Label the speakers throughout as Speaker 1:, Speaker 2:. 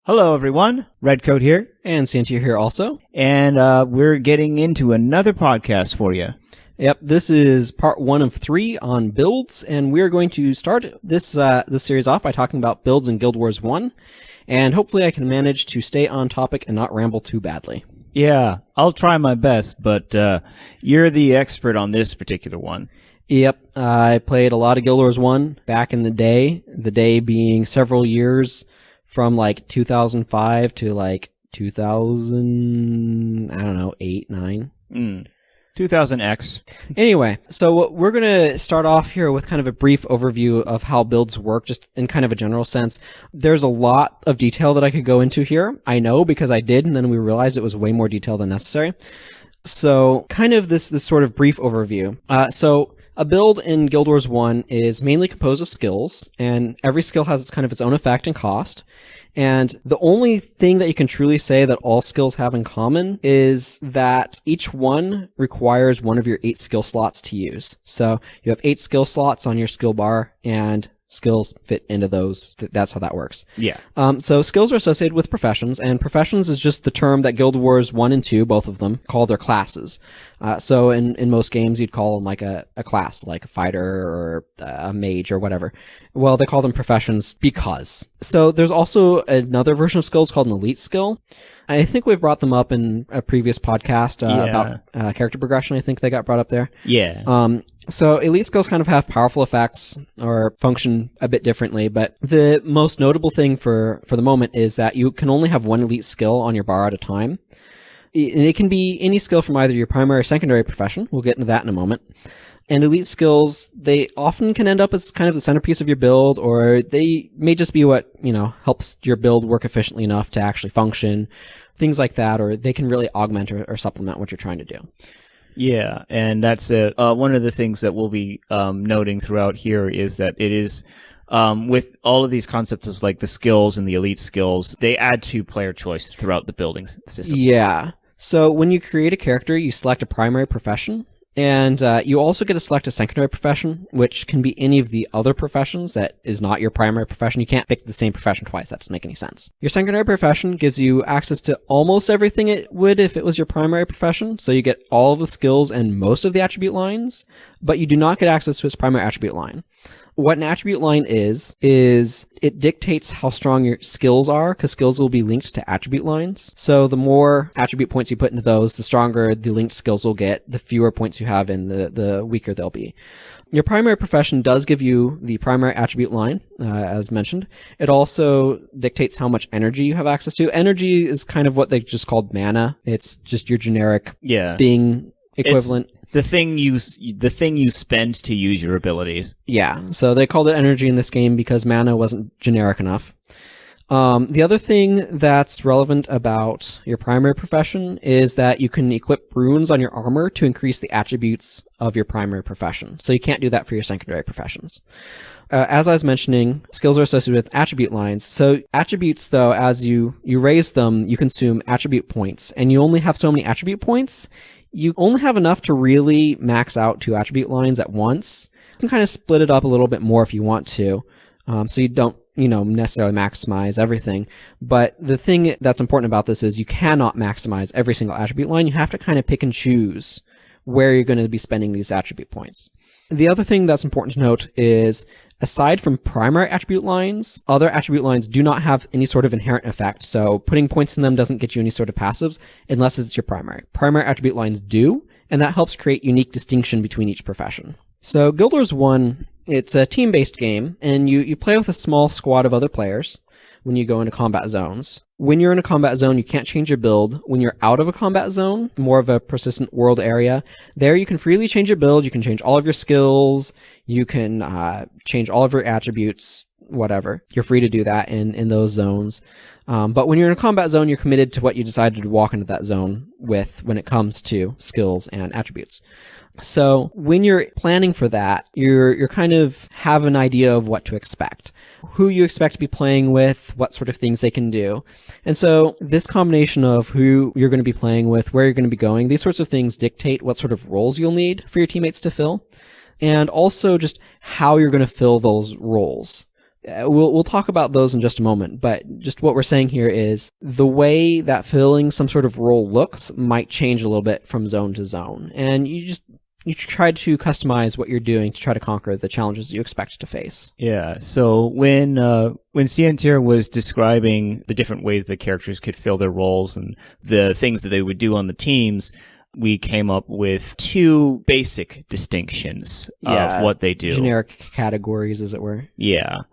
Speaker 1: Hello, everyone. Redcoat here.
Speaker 2: And Santia here also.
Speaker 1: And we're getting into another podcast for you.
Speaker 2: Yep, this is part 1 of 3 on builds, and we're going to start this series off by talking about builds in Guild Wars 1, and hopefully I can manage to stay on topic and not ramble too badly.
Speaker 1: Yeah, I'll try my best, but you're the expert on this particular one.
Speaker 2: Yep, I played a lot of Guild Wars 1 back in the day being several years from like 2005 to like 2000, I don't know, 8, 9.
Speaker 1: 2000X.
Speaker 2: Anyway, so we're going to start off here with kind of a brief overview of how builds work, just in kind of a general sense. There's a lot of detail that I could go into here. I know because I did, and then we realized it was way more detail than necessary. So kind of this sort of brief overview. So a build in Guild Wars 1 is mainly composed of skills, and every skill has its own effect and cost. And the only thing that you can truly say that all skills have in common is that each one requires one of your 8 skill slots to use. So you have 8 skill slots on your skill bar, and skills fit into those. That's how that works.
Speaker 1: Yeah.
Speaker 2: So skills are associated with professions, and professions is just the term that Guild Wars 1 and 2, both of them, call their classes. So in most games, you'd call them like a class, like a fighter or a mage or whatever. Well, they call them professions because. So there's also another version of skills called an elite skill. I think we've brought them up in a previous podcast about character progression. I think they got brought up there.
Speaker 1: Yeah.
Speaker 2: So elite skills kind of have powerful effects or function a bit differently, but the most notable thing for the moment is that you can only have one elite skill on your bar at a time. And it can be any skill from either your primary or secondary profession. We'll get into that in a moment. And elite skills, they often can end up as kind of the centerpiece of your build, or they may just be what, helps your build work efficiently enough to actually function, things like that, or they can really augment or supplement what you're trying to do.
Speaker 1: Yeah, and that's one of the things that we'll be noting throughout here is that it is, with all of these concepts of like the skills and the elite skills, they add to player choice throughout the building system.
Speaker 2: Yeah. So when you create a character, you select a primary profession, and you also get to select a secondary profession, which can be any of the other professions that is not your primary profession. You can't pick the same profession twice. That doesn't make any sense. Your secondary profession gives you access to almost everything it would if it was your primary profession. So you get all of the skills and most of the attribute lines, but you do not get access to its primary attribute line. What an attribute line is it dictates how strong your skills are, because skills will be linked to attribute lines. So the more attribute points you put into those, the stronger the linked skills will get, the fewer points you have in, the weaker they'll be. Your primary profession does give you the primary attribute line, as mentioned. It also dictates how much energy you have access to. Energy is kind of what they just called mana. It's just your generic thing equivalent.
Speaker 1: The thing you spend to use your abilities.
Speaker 2: Yeah, so they called it energy in this game because mana wasn't generic enough. The other thing that's relevant about your primary profession is that you can equip runes on your armor to increase the attributes of your primary profession. So you can't do that for your secondary professions. As I was mentioning, skills are associated with attribute lines. So attributes, though, as you raise them, you consume attribute points, and you only have so many attribute points. You only have enough to really max out 2 attribute lines at once. You can kind of split it up a little bit more if you want to, so you don't, necessarily maximize everything. But the thing that's important about this is you cannot maximize every single attribute line. You have to kind of pick and choose where you're going to be spending these attribute points. The other thing that's important to note is, aside from primary attribute lines, other attribute lines do not have any sort of inherent effect, so putting points in them doesn't get you any sort of passives unless it's your primary. Primary attribute lines do, and that helps create unique distinction between each profession. So Guild Wars 1, it's a team-based game, and you play with a small squad of other players when you go into combat zones. When you're in a combat zone, you can't change your build. When you're out of a combat zone, more of a persistent world area, there you can freely change your build. You can change all of your skills. You can change all of your attributes, whatever. You're free to do that in those zones. But when you're in a combat zone, you're committed to what you decided to walk into that zone with when it comes to skills and attributes. So when you're planning for that, you're kind of have an idea of what to expect, who you expect to be playing with, what sort of things they can do. And so this combination of who you're going to be playing with, where you're going to be going, these sorts of things dictate what sort of roles you'll need for your teammates to fill, and also just how you're going to fill those roles. We'll talk about those in just a moment, but just what we're saying here is the way that filling some sort of role looks might change a little bit from zone to zone, and you try to customize what you're doing to try to conquer the challenges you expect to face.
Speaker 1: Yeah. So when Ciantier was describing the different ways that characters could fill their roles and the things that they would do on the teams, we came up with two basic distinctions of what they do.
Speaker 2: Generic categories, as it were.
Speaker 1: Yeah.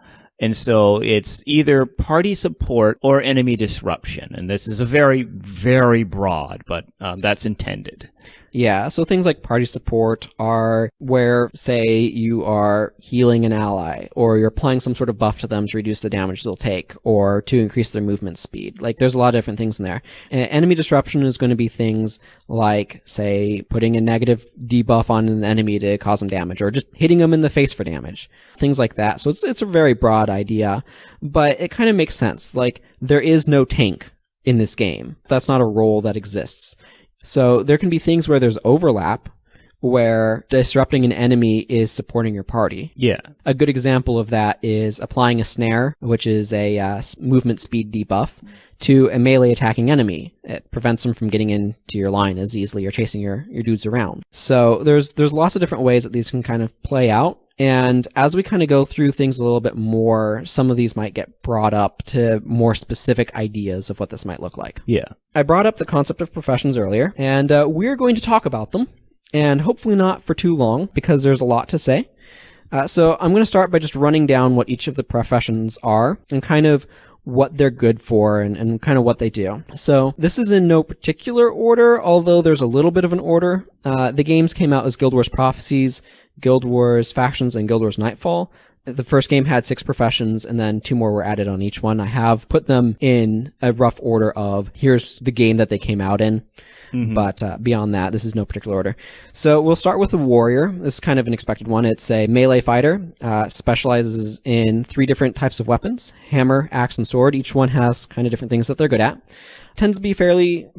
Speaker 1: And so it's either party support or enemy disruption. And this is a very, very broad, but that's intended.
Speaker 2: Yeah, so things like party support are where, say, you are healing an ally, or you're applying some sort of buff to them to reduce the damage they'll take, or to increase their movement speed. Like, there's a lot of different things in there. Enemy disruption is going to be things like, say, putting a negative debuff on an enemy to cause them damage, or just hitting them in the face for damage. Things like that. So it's a very broad idea, but it kind of makes sense. Like, there is no tank in this game. That's not a role that exists. So there can be things where there's overlap, where disrupting an enemy is supporting your party.
Speaker 1: Yeah.
Speaker 2: A good example of that is applying a snare, which is a movement speed debuff, to a melee attacking enemy. It prevents them from getting into your line as easily or chasing your dudes around. So there's lots of different ways that these can kind of play out. And as we kind of go through things a little bit more, some of these might get brought up to more specific ideas of what this might look like.
Speaker 1: Yeah.
Speaker 2: I brought up the concept of professions earlier, and we're going to talk about them, and hopefully not for too long, because there's a lot to say. So I'm going to start by just running down what each of the professions are, and kind of what they're good for, and kind of what they do. So this is in no particular order, although there's a little bit of an order. The games came out as Guild Wars Prophecies, Guild Wars Factions, and Guild Wars Nightfall. The first game had 6 professions, and then 2 more were added on each one. I have put them in a rough order of, here's the game that they came out in. Mm-hmm. But beyond that, this is no particular order. So we'll start with a warrior. This is kind of an expected one. It's a melee fighter, specializes in 3 different types of weapons, hammer, axe, and sword. Each one has kind of different things that they're good at. Tends to be fairly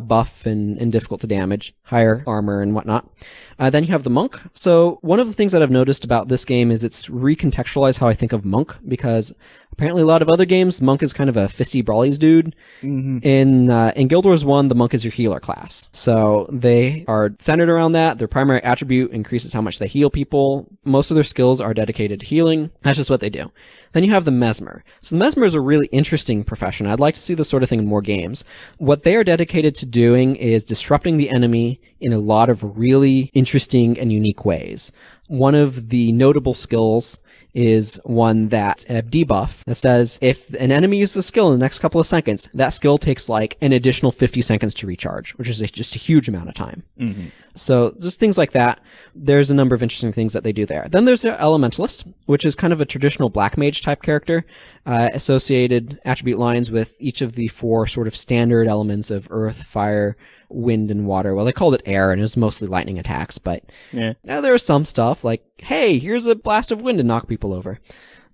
Speaker 2: buff and difficult to damage, higher armor and whatnot. Then you have the monk. So one of the things that I've noticed about this game is it's recontextualized how I think of monk, because apparently a lot of other games, monk is kind of a fissy brawlies dude. Mm-hmm. In Guild Wars 1, the monk is your healer class. So they are centered around that. Their primary attribute increases how much they heal people. Most of their skills are dedicated to healing. That's just what they do. Then you have the Mesmer. So the Mesmer is a really interesting profession. I'd like to see this sort of thing in more games. What they are dedicated to doing is disrupting the enemy in a lot of really interesting and unique ways. One of the notable skills is one that a debuff that says if an enemy uses a skill in the next couple of seconds, that skill takes like an additional 50 seconds to recharge, which is just a huge amount of time. Mm-hmm. So just things like that. There's a number of interesting things that they do there. Then there's the Elementalist, which is kind of a traditional black mage type character, associated attribute lines with each of the 4 sort of standard elements of earth, fire, wind, and water. Well, they called it air, and it was mostly lightning attacks, but now there's some stuff like, hey, here's a blast of wind to knock people over.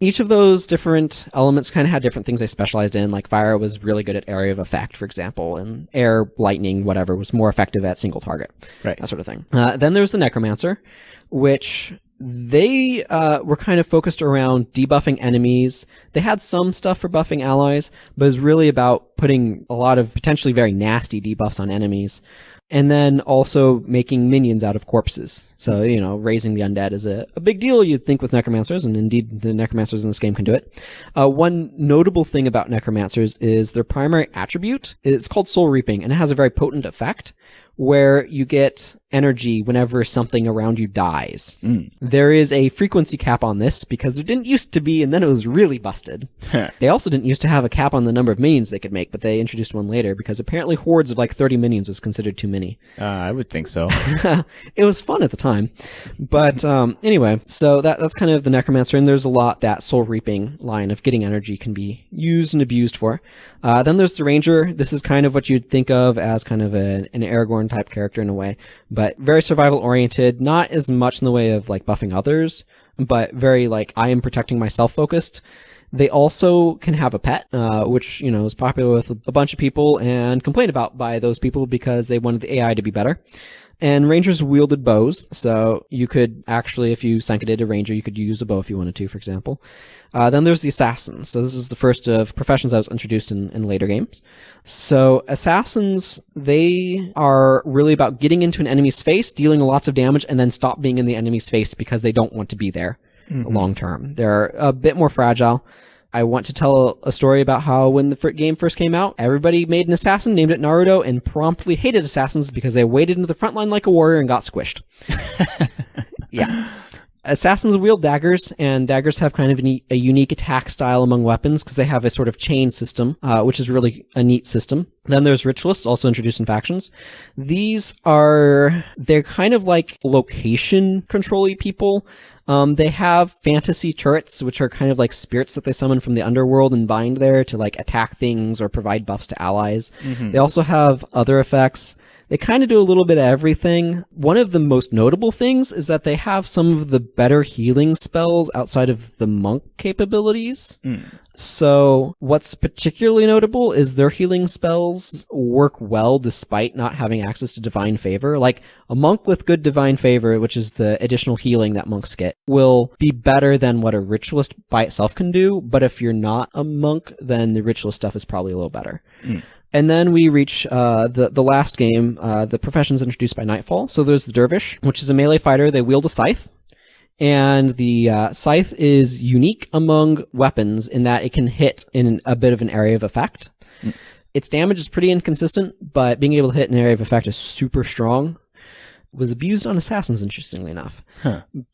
Speaker 2: Each of those different elements kind of had different things they specialized in, like fire was really good at area of effect, for example, and air, lightning, whatever, was more effective at single target. Right. That sort of thing. Then there's the Necromancer, which they were kind of focused around debuffing enemies. They had some stuff for buffing allies, but it was really about putting a lot of potentially very nasty debuffs on enemies. And then also making minions out of corpses. So, raising the undead is a big deal, you'd think, with Necromancers, and indeed the Necromancers in this game can do it. One notable thing about Necromancers is their primary attribute is called Soul Reaping, and it has a very potent effect where you get energy whenever something around you dies. Mm. There is a frequency cap on this because there didn't used to be, and then it was really busted. They also didn't used to have a cap on the number of minions they could make, but they introduced one later because apparently hordes of like 30 minions was considered too many.
Speaker 1: I would think so.
Speaker 2: It was fun at the time. But anyway, so that's kind of the Necromancer, and there's a lot that Soul Reaping line of getting energy can be used and abused for. Then there's the Ranger. This is kind of what you'd think of as kind of an Aragorn type character in a way, but very survival oriented, not as much in the way of like buffing others, but very like I am protecting myself focused. They also can have a pet, which, is popular with a bunch of people and complained about by those people because they wanted the AI to be better. And Rangers wielded bows, so you could actually, if you Sankated a Ranger, you could use a bow if you wanted to, for example. Then there's the Assassins. So this is the first of professions that was introduced in later games. So Assassins, they are really about getting into an enemy's face, dealing lots of damage, and then stop being in the enemy's face because they don't want to be there long term. They're a bit more fragile. I want to tell a story about how when the game first came out, everybody made an assassin, named it Naruto, and promptly hated assassins because they waded into the front line like a warrior and got squished. Yeah. Assassins wield daggers, and daggers have kind of a unique attack style among weapons because they have a sort of chain system, which is really a neat system. Then there's Ritualists, also introduced in factions. They're kind of like location control-y people. They have fantasy turrets, which are kind of like spirits that they summon from the underworld and bind there to like attack things or provide buffs to allies. They also have other effects. They kind of do a little bit of everything. One of the most notable things is that they have some of the better healing spells outside of the monk capabilities. So what's particularly notable is their healing spells work well despite not having access to divine favor. Like a monk with good divine favor, which is the additional healing that monks get, will be better than what a ritualist by itself can do. But if you're not a monk, then the ritualist stuff is probably a little better. And then we reach the last game, the professions introduced by Nightfall. So there's the Dervish, which is a melee fighter. They wield a scythe. And the scythe is unique among weapons in that it can hit in a bit of an area of effect. Its damage is pretty inconsistent, but being able to hit an area of effect is super strong. Was abused on assassins, interestingly enough.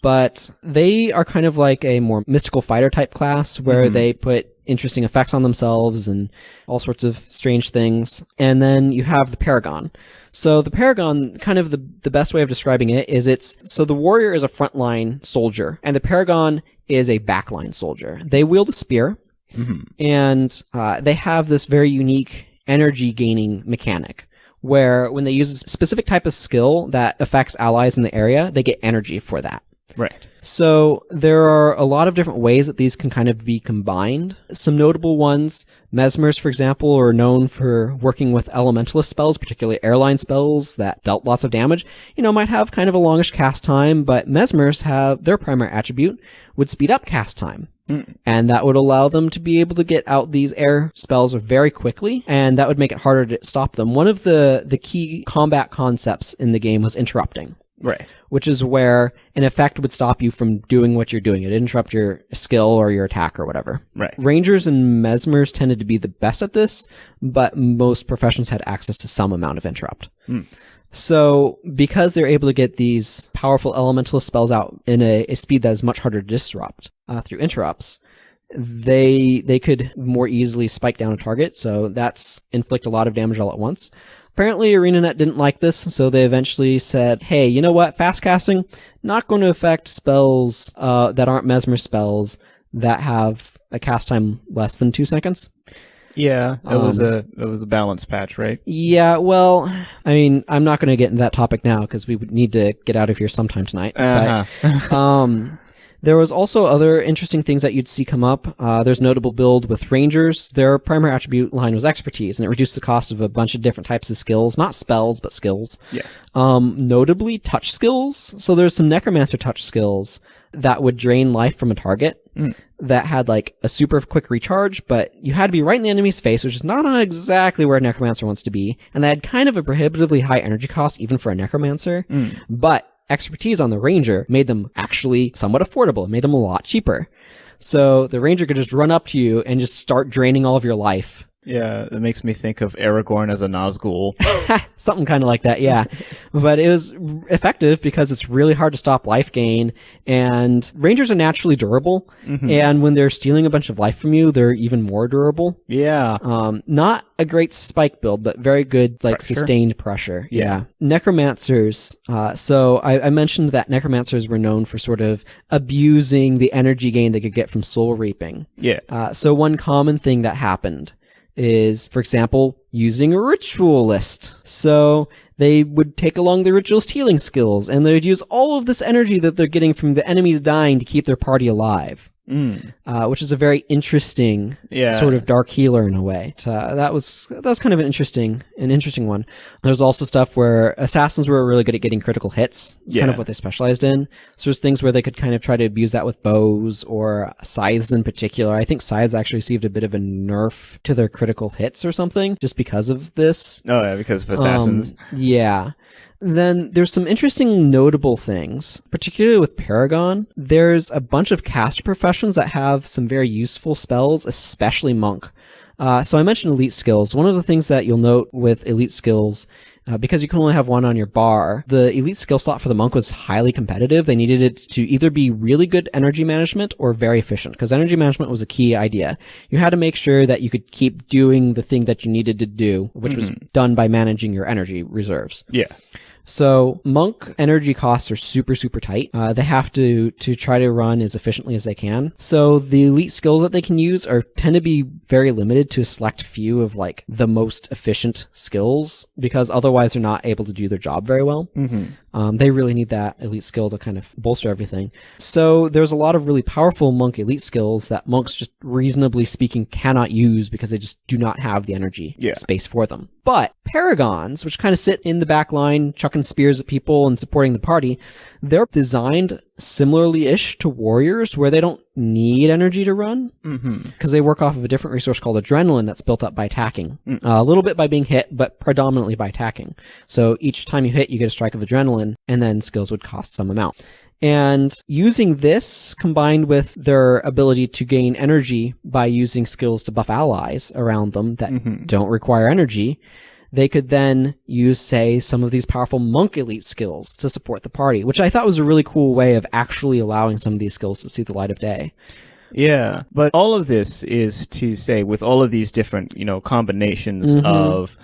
Speaker 2: But they are kind of like a more mystical fighter type class where they put interesting effects on themselves and all sorts of strange things. And then you have the Paragon. So the Paragon, kind of the best way of describing it is so the warrior is a frontline soldier and the Paragon is a backline soldier. They wield a spear and they have this very unique energy gaining mechanic, where when they use a specific type of skill that affects allies in the area, they get energy for that.
Speaker 1: Right.
Speaker 2: So there are a lot of different ways that these can kind of be combined. Some notable ones, Mesmers, for example, are known for working with Elementalist spells, particularly airline spells that dealt lots of damage. Might have kind of a longish cast time, but Mesmers have their primary attribute would speed up cast time. And that would allow them to be able to get out these air spells very quickly, and that would make it harder to stop them. One of the key combat concepts in the game was interrupting.
Speaker 1: Right.
Speaker 2: Which is where an effect would stop you from doing what you're doing. It'd interrupt your skill or your attack or whatever.
Speaker 1: Right.
Speaker 2: Rangers and Mesmers tended to be the best at this, but most professions had access to some amount of interrupt. So because they're able to get these powerful elementalist spells out in a speed that is much harder to disrupt through interrupts, they could more easily spike down a target. So that's inflict a lot of damage all at once. Apparently, ArenaNet didn't like this, so they eventually said, hey, you know what? Fast casting, not going to affect spells that aren't Mesmer spells that have a cast time less than 2 seconds.
Speaker 1: Yeah, it was a balance patch, right?
Speaker 2: Yeah, well, I mean, I'm not going to get into that topic now because we would need to get out of here sometime tonight. But, there was also other interesting things that you'd see come up. There's a notable build with Rangers. Their primary attribute line was expertise, and it reduced the cost of a bunch of different types of skills. Not spells, but skills.
Speaker 1: Yeah.
Speaker 2: Notably, touch skills. So there's some Necromancer touch skills that would drain life from a target that had like a super quick recharge, but you had to be right in the enemy's face, which is not exactly where a Necromancer wants to be. And they had kind of a prohibitively high energy cost, even for a Necromancer. But expertise on the Ranger made them actually somewhat affordable. It made them a lot cheaper. So the Ranger could just run up to you and just start draining all of your life.
Speaker 1: Yeah, it makes me think of Aragorn as a Nazgul.
Speaker 2: Something kind of like that, yeah. But it was effective because it's really hard to stop life gain, and Rangers are naturally durable, and when they're stealing a bunch of life from you, they're even more durable.
Speaker 1: Yeah.
Speaker 2: Not a great spike build, but very good, like, sustained pressure. Yeah. Necromancers. So I mentioned that Necromancers were known for sort of abusing the energy gain they could get from soul reaping.
Speaker 1: Yeah.
Speaker 2: So one common thing that happened is, for example, using a Ritualist. So they would take along the Ritualist healing skills, and they would use all of this energy that they're getting from the enemies dying to keep their party alive. which is a very interesting sort of dark healer in a way. That was kind of an interesting one. There's also stuff where assassins were really good at getting critical hits. It's kind of what they specialized in. So there's things where they could kind of try to abuse that with bows or scythes in particular. I think scythes actually received a bit of a nerf to their critical hits or something just because of this.
Speaker 1: Oh yeah, because of assassins.
Speaker 2: Yeah. Then there's some interesting notable things, particularly with Paragon. There's a bunch of caster professions that have some very useful spells, especially Monk. So I mentioned elite skills. One of the things that you'll note with elite skills, because you can only have one on your bar, the elite skill slot for the Monk was highly competitive. They needed it to either be really good energy management or very efficient, because energy management was a key idea. You had to make sure that you could keep doing the thing that you needed to do, which was done by managing your energy reserves.
Speaker 1: Yeah.
Speaker 2: So Monk energy costs are super, super tight. They have to try to run as efficiently as they can. So the elite skills that they can use tend to be very limited to a select few of like the most efficient skills, because otherwise they're not able to do their job very well. They really need that elite skill to kind of bolster everything. So there's a lot of really powerful Monk elite skills that monks just reasonably speaking cannot use because they just do not have the energy space for them. But Paragons, which kind of sit in the back line, chucking spears at people and supporting the party, they're designed similarly-ish to warriors, where they don't need energy to run, because they work off of a different resource called adrenaline that's built up by attacking. A little bit by being hit, but predominantly by attacking. So each time you hit, you get a strike of adrenaline, and then skills would cost some amount. And using this, combined with their ability to gain energy by using skills to buff allies around them that don't require energy, they could then use, say, some of these powerful monk elite skills to support the party, which I thought was a really cool way of actually allowing some of these skills to see the light of day.
Speaker 1: Yeah, but all of this is to say, with all of these different, combinations of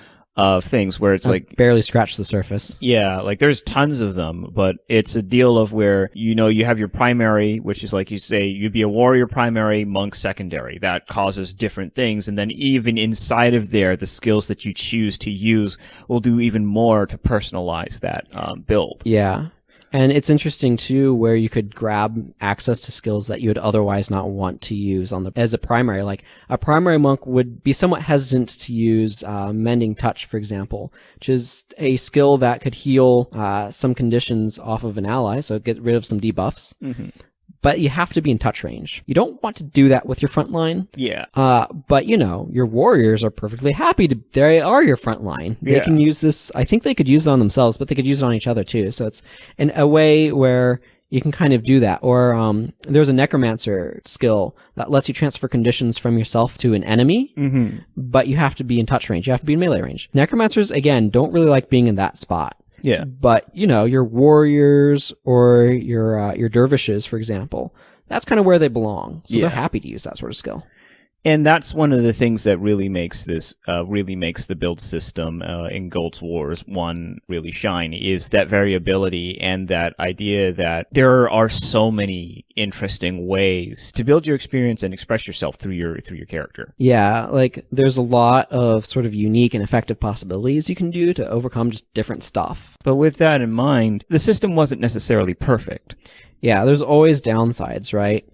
Speaker 1: things where it's like
Speaker 2: barely scratched the surface.
Speaker 1: Yeah, like there's tons of them, but it's a deal of where, you have your primary, which is like you say, you'd be a warrior primary, monk secondary. That causes different things. And then even inside of there, the skills that you choose to use will do even more to personalize that build.
Speaker 2: Yeah. And it's interesting, too, where you could grab access to skills that you would otherwise not want to use as a primary. Like, a primary monk would be somewhat hesitant to use Mending Touch, for example, which is a skill that could heal some conditions off of an ally, so get rid of some debuffs. But you have to be in touch range. You don't want to do that with your front line.
Speaker 1: Yeah.
Speaker 2: But, your warriors are perfectly happy they are your front line. They can use this. I think they could use it on themselves, but they could use it on each other too. So it's in a way where you can kind of do that. Or there's a Necromancer skill that lets you transfer conditions from yourself to an enemy, but you have to be in touch range. You have to be in melee range. Necromancers, again, don't really like being in that spot.
Speaker 1: Yeah.
Speaker 2: But, your warriors or your dervishes, for example, that's kind of where they belong. So they're happy to use that sort of skill.
Speaker 1: And that's one of the things that really makes this, makes the build system in Guild Wars 1 really shine, is that variability and that idea that there are so many interesting ways to build your experience and express yourself through your character.
Speaker 2: Yeah, like there's a lot of sort of unique and effective possibilities you can do to overcome just different stuff.
Speaker 1: But with that in mind, the system wasn't necessarily perfect.
Speaker 2: Yeah, there's always downsides, right?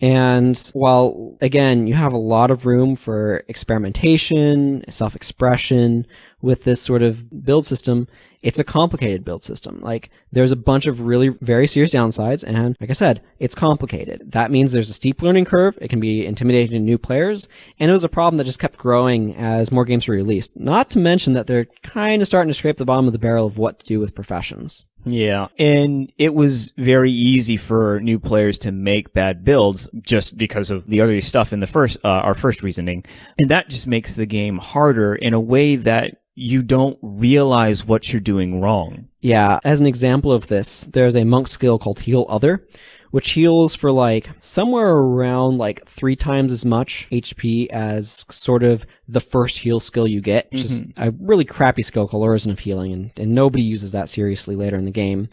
Speaker 2: And while, again, you have a lot of room for experimentation, self-expression with this sort of build system, it's a complicated build system. Like, there's a bunch of really very serious downsides, and like I said, it's complicated. That means there's a steep learning curve, it can be intimidating to new players, and it was a problem that just kept growing as more games were released. Not to mention that they're kind of starting to scrape the bottom of the barrel of what to do with professions.
Speaker 1: Yeah, and it was very easy for new players to make bad builds just because of the other stuff in the our first reasoning. And that just makes the game harder in a way that you don't realize what you're doing wrong.
Speaker 2: Yeah, as an example of this, there's a monk skill called Heal Other, which heals for like somewhere around like 3 times as much HP as sort of the first heal skill you get, which is a really crappy skill called Orison of Healing, and nobody uses that seriously later in the game.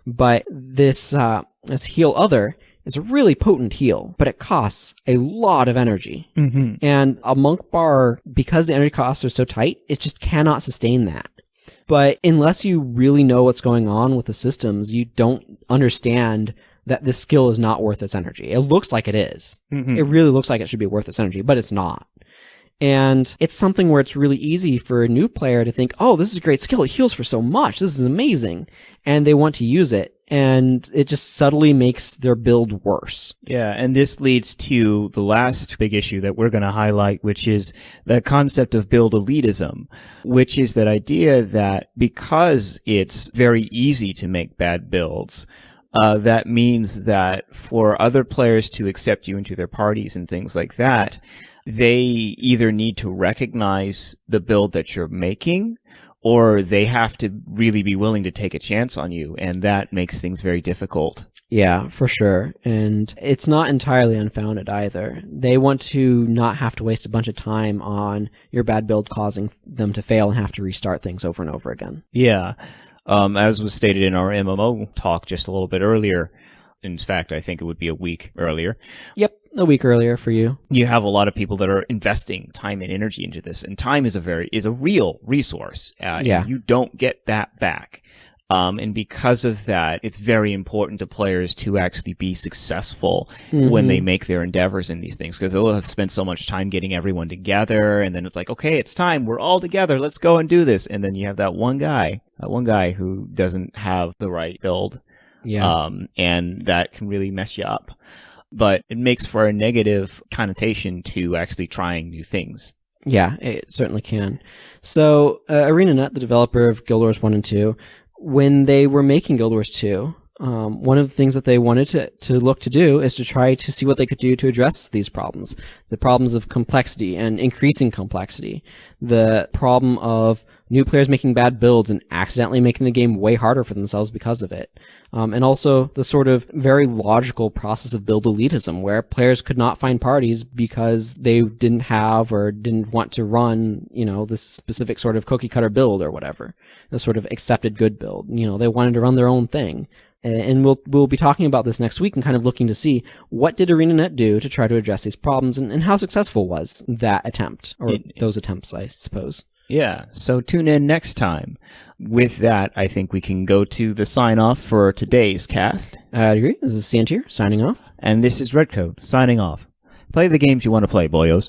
Speaker 2: But this Heal Other is a really potent heal, but it costs a lot of energy. And a monk bar, because the energy costs are so tight, it just cannot sustain that. But unless you really know what's going on with the systems, you don't understand that this skill is not worth its energy. It looks like it is. It really looks like it should be worth its energy, but it's not. And it's something where it's really easy for a new player to think, oh, this is a great skill. It heals for so much. This is amazing. And they want to use it. And it just subtly makes their build worse.
Speaker 1: Yeah, and this leads to the last big issue that we're going to highlight, which is the concept of build elitism, which is that idea that because it's very easy to make bad builds, that means that for other players to accept you into their parties and things like that, they either need to recognize the build that you're making, or they have to really be willing to take a chance on you, and that makes things very difficult.
Speaker 2: Yeah, for sure. And it's not entirely unfounded either. They want to not have to waste a bunch of time on your bad build causing them to fail and have to restart things over and over again.
Speaker 1: Yeah. As was stated in our MMO talk just a little bit earlier, in fact, I think it would be a week earlier.
Speaker 2: Yep, a week earlier for you.
Speaker 1: You have a lot of people that are investing time and energy into this, and time is a real resource.
Speaker 2: Yeah.
Speaker 1: You don't get that back. And because of that, it's very important to players to actually be successful when they make their endeavors in these things, because they'll have spent so much time getting everyone together, and then it's like, okay, it's time. We're all together. Let's go and do this. And then you have that one guy who doesn't have the right build.
Speaker 2: Yeah.
Speaker 1: And that can really mess you up. But it makes for a negative connotation to actually trying new things.
Speaker 2: Yeah, it certainly can. So, ArenaNet, the developer of Guild Wars 1 and 2, when they were making Guild Wars 2, one of the things that they wanted to look to do is to try to see what they could do to address these problems. The problems of complexity and increasing complexity. The problem of new players making bad builds and accidentally making the game way harder for themselves because of it. And also the sort of very logical process of build elitism, where players could not find parties because they didn't have or didn't want to run, this specific sort of cookie cutter build or whatever. The sort of accepted good build. They wanted to run their own thing. And we'll be talking about this next week and kind of looking to see what did ArenaNet do to try to address these problems, and how successful was that attempt, or those attempts, I suppose.
Speaker 1: Yeah, so tune in next time. With that, I think we can go to the sign-off for today's cast.
Speaker 2: I agree. This is Santier, signing off.
Speaker 1: And this is Redcode, signing off. Play the games you want to play, boyos.